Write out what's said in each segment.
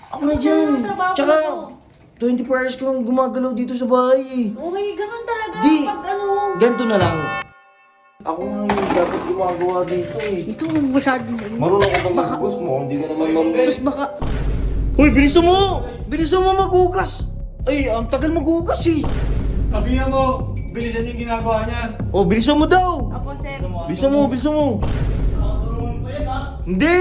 Ako na dyan. Trabaho Tsaka, ko. 24 hours kang gumagalaw dito sa bahay eh. Okay, ganun talaga. Di. Pag ano. Ganito na lang. Ako nga yung dapat gumagawa dito eh. Ito, masyadong. Marunong ka bang maghugas mo? Hindi ka naman marunong. Sus, baka. Hoy, bilisan mo! Bilisan mo maghugas! Ay, ang tagal maghugas eh. Sabihan mo, bilisan yung ginagawa niya. Oh, bilisan mo daw! Apo, sir. Bilisan mo, bilisan mo! Makatulungan pa yan ha. Hindi!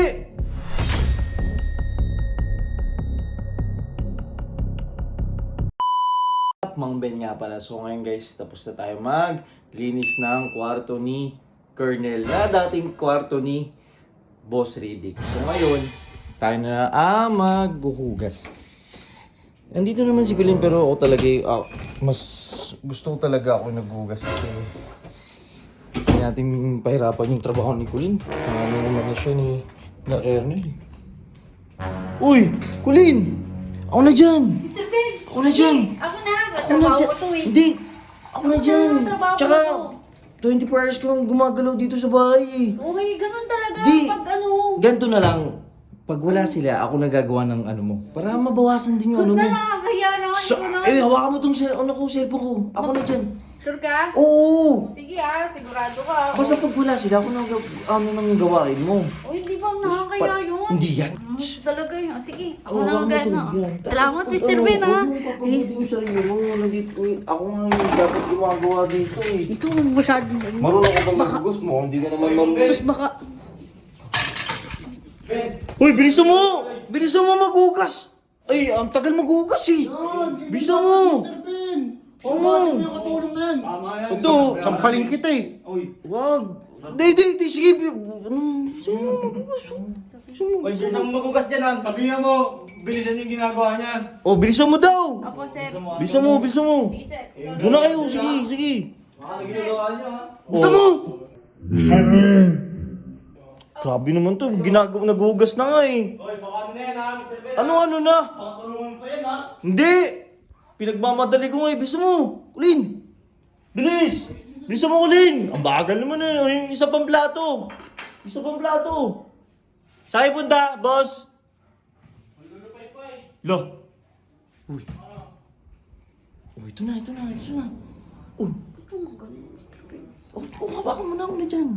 Mang Ben nga pala. So ngayon guys, tapos na tayo maglinis ng kwarto ni Colonel na dating kwarto ni Boss Riddick. So ngayon, tayo na maghuhugas. Nandito naman si Colin pero ako talaga mas gusto ko talaga ako naghuhugas kasi hindi natin pahirapan yung trabaho ni Colin. Ano naman na siya ni na Ernel. Uy! Colin! Ako na dyan! Mr. Ben. Ako na dyan! Ako na. Ako na Trabaho dyan! ko to eh. Hindi! Ako na dyan! Trabaho Tsaka, ko. 24 hours kang gumagalaw dito sa bahay eh. Okay, ganun talaga. Di. Pag ano. Ganito na lang. Pag wala sila, ako nagagawa ng ano mo. Para mabawasan din yung ano Huwag mo. na nakakaya na. Hawakan mo tong cellphone ko. Ako na dyan. Sure ka? Oo! Sige sigurado ka. Basta pag wala sila, ako nang gawain mo. O, hindi ba nakakaya yun? Hindi yan. Talaga yun. Sige, ako Oo, na hawakan mo agad to. na. Yan. Salamat, Pag Mr. Ben ha. Huwag mo papabuti yung sarili mo. Nandito, ako nga yung dapat gumagawa dito eh. Ito, masyadong. Marunong ka bang maghugas mo? Hindi ka naman marunong. Sus, baka. Hoy, bilisan mo! Bilisan mo maghugas! Ay, ang tagal maghugas eh! Bilisan mo! Mr. Ben! Oo. Pumasok niyo katulong na yan. Tama yan. Ito, Sampaling kita eh. Uy, Wag! Di, sige. Bilisan mo maghugas. Bilisan mo. uy, bilisan mo magugas dyan ha. Sabihan mo, bilisan yung ginagawa niya. Oh, bilisan mo daw! Apo, sir. Bilisan mo, bilisan mo! Sige, sir. Doon na kayo, sige. Baka ginagawa niya ha. Bilisan mo! Grabe naman to, naghuhugas na nga eh. Uy, baka ano na yan ha, Mr. Ben. Ano na? Makatulungan pa yan ha. Hindi! Pinagmamadali ko nga eh. Bilisan mo! Ulin! Bilis! Bilisan mo, Ulin! Ang bagal naman eh. Yung isa pang plato. Isa pang plato. Saan kayo punta, boss? Lo. Uy. Oh, ito na. Oh, Ito, magaling, Mr. Ben. hawakan mo na ako na dyan.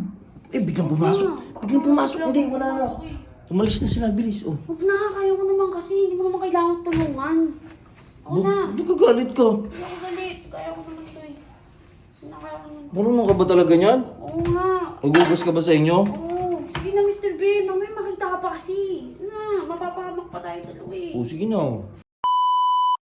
Biglang pumasok. Hindi, wala na. Umalis na sila, bilis. Oh. Huwag na, kaya ko naman kasi. Hindi mo naman kailangan tulungan. Ako na. Ano kagalit ka? Hindi ako galit. Kaya ko naman ito eh. Hindi na kaya ko naman. Marunong ka ba talaga niyan? Oo nga. Naghugas ka ba sa inyo? Oo. Sige na, Mr. Ben. Mamaya makita ka pa kasi. Na, mapapahamak pa tayo dalawa eh. Oh, sige na.